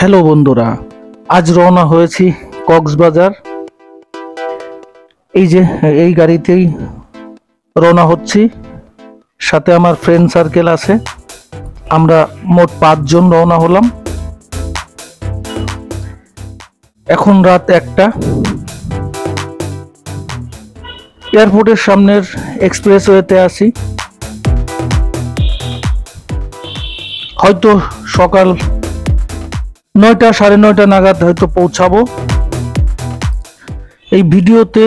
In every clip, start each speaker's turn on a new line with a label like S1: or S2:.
S1: Hello বন্ধুরা, আজ রওনা হয়েছি কক্সবাজার। এই যে এই গাড়িতেই রওনা হচ্ছি, সাথে আমার ফ্রেন্ড সার্কেল আছে। আমরা মোট 5 জন রওনা হলাম। এখন রাত 1টা। এয়ারপোর্টের সামনের এক্সপ্রেসওয়েতে আছি। হয়তো সকাল 9টা, 9:30 নাগাদ হয়তো পৌঁছাবো। এই ভিডিওতে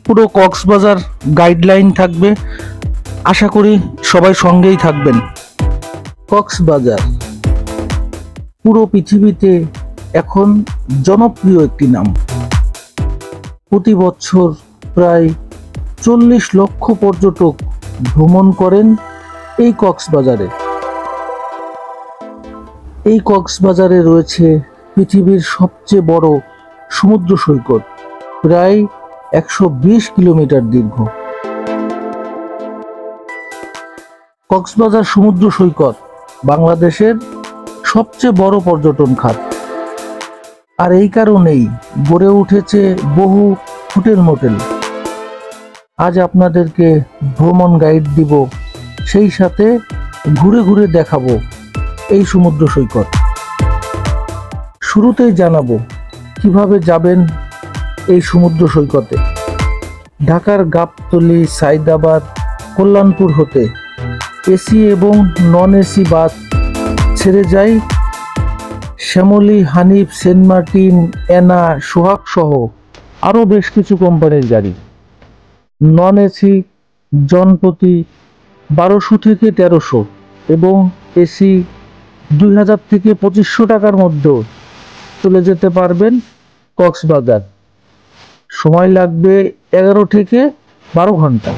S1: পুরো কক্সবাজার গাইডলাইন থাকবে, আশা করি সবাই সঙ্গেই থাকবেন। কক্সবাজার পুরো পৃথিবীতে এখন জনপ্রিয় একটি নাম। প্রতি বছর প্রায় 40 লক্ষ পর্যটক ভ্রমণ করেন এই কক্সবাজারে। এই কক্সবাজারে রয়েছে পৃথিবীর সবচেয়ে বড় সমুদ্র সৈকত, প্রায় 120 কিলোমিটার দীর্ঘ। কক্সবাজার সমুদ্র সৈকত বাংলাদেশের সবচেয়ে বড় পর্যটন খাত, আর এই কারণেই গড়ে উঠেছে বহু হোটেল মোটেল। আজ আপনাদেরকে ভ্রমণ গাইড দিব, সেই সাথে ঘুরে ঘুরে দেখাবো এই সমুদ্র সৈকত। শুরুতেই জানাবো কিভাবে যাবেন এই সমুদ্র সৈকতে। ঢাকার গাবতলী, সাইদাবাদ, কল্যাণপুর হতে এসি এবং নন এসি বাস ছেড়ে যায় শ্যামলী, হানিফ, সেন্ট মার্টিন, এনা, সোহাগ সহ আরও বেশ কিছু কোম্পানির গাড়ি। নন এসি জনপ্রতি 1200 থেকে 1300 এবং এসি 2000 থেকে 2500 টাকার মধ্যেও চলে যেতে পারবেন কক্সবাজার। সময় লাগবে 11 থেকে 12 ঘন্টা।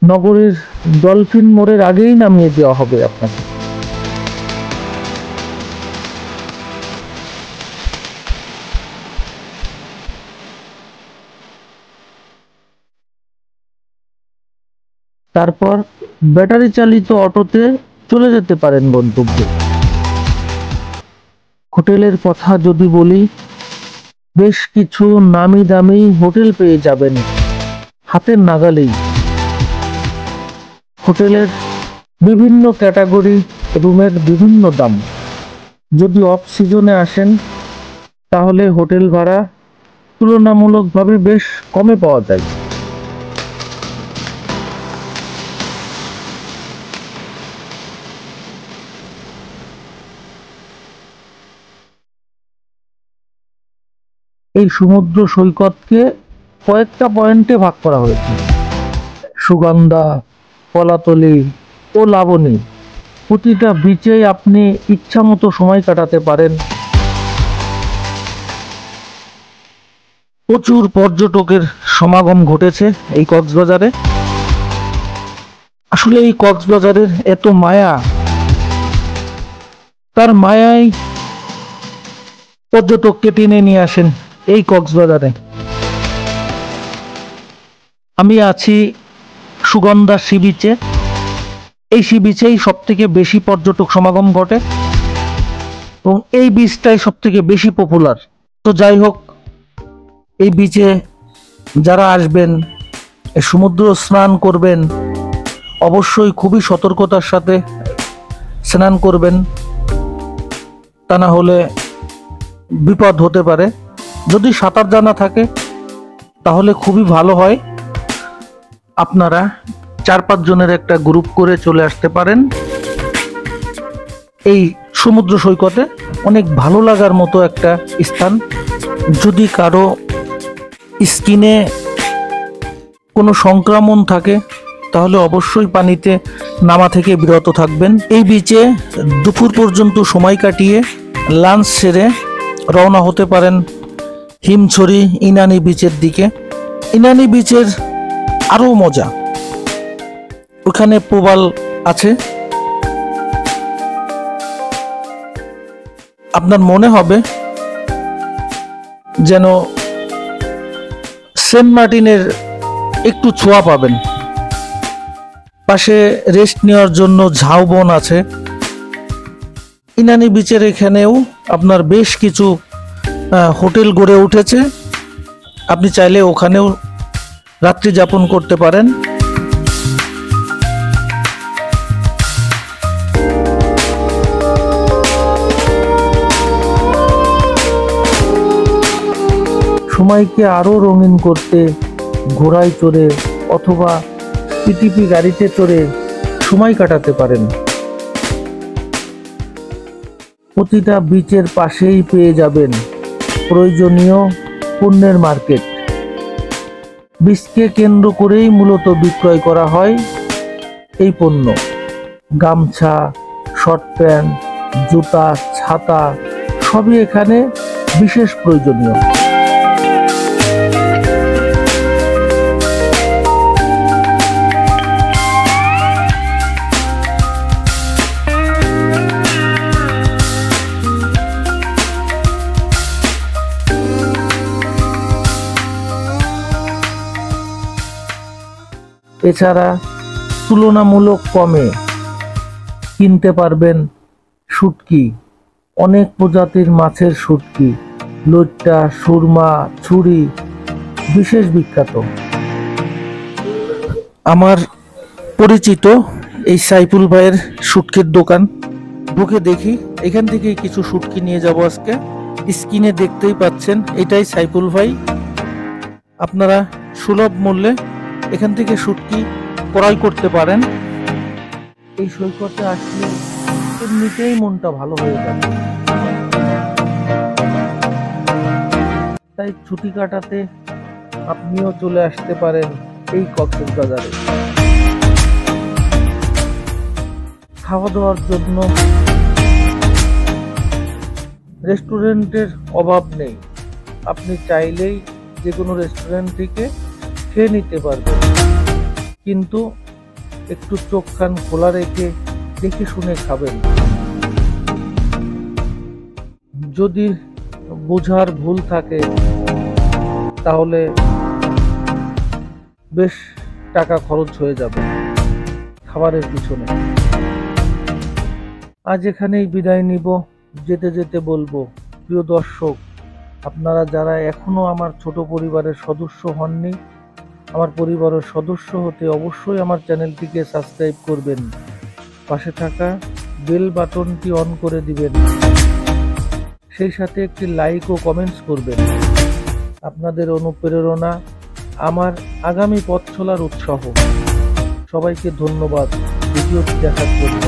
S1: নগরীর ডলফিন মোড়ের আগেই নামিয়ে দেওয়া হবে আপনাকে। তারপর ব্যাটারি চালিত অটোতে চলে যেতে পারেন গন্তব্যে। হোটেলের কথা যদি বলি, বেশ কিছু নামি দামি হোটেল পেয়ে যাবেন হাতের নাগালেই। হোটেলের বিভিন্ন ক্যাটাগরি, রুমের বিভিন্ন দাম। যদি অফ সিজনে আসেন তাহলে হোটেল ভাড়া তুলনামূলকভাবে বেশ কমে পাওয়া যায়। এই সমুদ্র সৈকতকে কয়েকটা পয়েন্টে ভাগ করা হয়েছে: সুগন্ধা, কলাতলি ও লাবণী। প্রতিটা বিচেই আপনি ইচ্ছা মতো সময় কাটাতে পারেন। প্রচুর পর্যটকের সমাগম ঘটেছে এই কক্সবাজারে। আসলে এই কক্সবাজারের এত মায়া, তার মায়াই পর্যটককে টেনে নিয়ে আসেন এই কক্সবাজারে। আমি আছি সুগন্ধা সি বিচে। এই সি বিচেই সব থেকে বেশি পর্যটক সমাগম ঘটে এবং এই বিচটাই সব থেকে বেশি পপুলার। তো যাই হোক, এই বিচে যারা আসবেন, সমুদ্র স্নান করবেন, অবশ্যই খুবই সতর্কতার সাথে স্নান করবেন, তা না হলে বিপদ হতে পারে। যদি সাঁতার জানা থাকে তাহলে খুবই ভালো হয়। আপনারা 4-5 জনের একটা গ্রুপ করে চলে আসতে পারেন এই সমুদ্র সৈকতে। অনেক ভালো লাগার মতো একটা স্থান। যদি কারো স্কিনে কোনো সংক্রমণ থাকে তাহলে অবশ্যই পানিতে নামা থেকে বিরত থাকবেন। এই বিচে দুপুর পর্যন্ত সময় কাটিয়ে লাঞ্চ সেরে রওনা হতে পারেন হিমছড়ি, ইনানি বিচের দিকে। ইনানি বিচের আরও মজা, ওখানে প্রবাল আছে। আপনার মনে হবে যেন সেন্ট মার্টিনের একটু ছোঁয়া পাবেন। পাশে রেস্ট নেওয়ার জন্য ঝাউবন আছে। ইনানি বিচের এখানেও আপনার বেশ কিছু হোটেল গড়ে উঠেছে, আপনি চাইলে ওখানেও রাত্রি যাপন করতে পারেন। সময়কে আরো রঙিন করতে ঘোড়ায় চড়ে অথবা পিটিপি গাড়িতে চড়ে সময় কাটাতে পারেন। প্রতিটা বিচের পাশেই পেয়ে যাবেন প্রয়োজনীয় পণ্যের মার্কেট। বিচকে কেন্দ্র করেই মূলত বিক্রয় করা হয় এই পণ্য। গামছা, শর্ট প্যান্ট, জুতা, ছাতা সবই এখানে বিশেষ প্রয়োজনীয়। এছাড়া তুলনামূলক কমে কিনতে পারবেন শুটকি, অনেক প্রজাতির মাছের শুটকি, লইট্টা, সুরমা, ছুরি বিশেষ বিখ্যাত। আমার পরিচিত এই সাইফুল ভাইয়ের শুটকির দোকান, ঢুকে দেখি। এখান থেকে কিছু শুটকি নিয়ে যাব আজকে। স্ক্রিনে দেখতেই পাচ্ছেন, এটাই সাইফুল ভাই। আপনারা সুলভ মূল্যে এখান থেকে শুটকি ক্রয় করতে পারেন। এই সৈকতে আসলে এমনিতেই মনটা ভালো হয়ে যাবে। তাই ছুটি কাটাতে আপনিও চলে আসতে পারেন এই কক্সবাজারে। খাওয়া দাওয়ার জন্য রেস্টুরেন্টের অভাব নেই, আপনি চাইলেই যে কোনো রেস্টুরেন্ট থেকে খেয়ে নিতে পারবেন, কিন্তু একটু চোখ কান খোলা রেখে দেখে শুনে খাবেন। যদি বোঝার ভুল থাকে তাহলে বেশ টাকা খরচ হয়ে যাবে খাবারের পিছনে। আজ এখানেই বিদায় নিব। যেতে যেতে বলবো, প্রিয় দর্শক, আপনারা যারা এখনো আমার ছোট পরিবারের সদস্য হননি, আমার পরিবারের সদস্য হতে অবশ্যই আমার চ্যানেলটিকে সাবস্ক্রাইব করবেন, পাশে থাকা বেল বাটনটি অন করে দিবেন, সেই সাথে একটি লাইক ও কমেন্টস করবেন। আপনাদের অনুপ্রেরণা আমার আগামী পথ চলার উৎসাহ। সবাইকে ধন্যবাদ ভিডিওটি দেখার জন্য।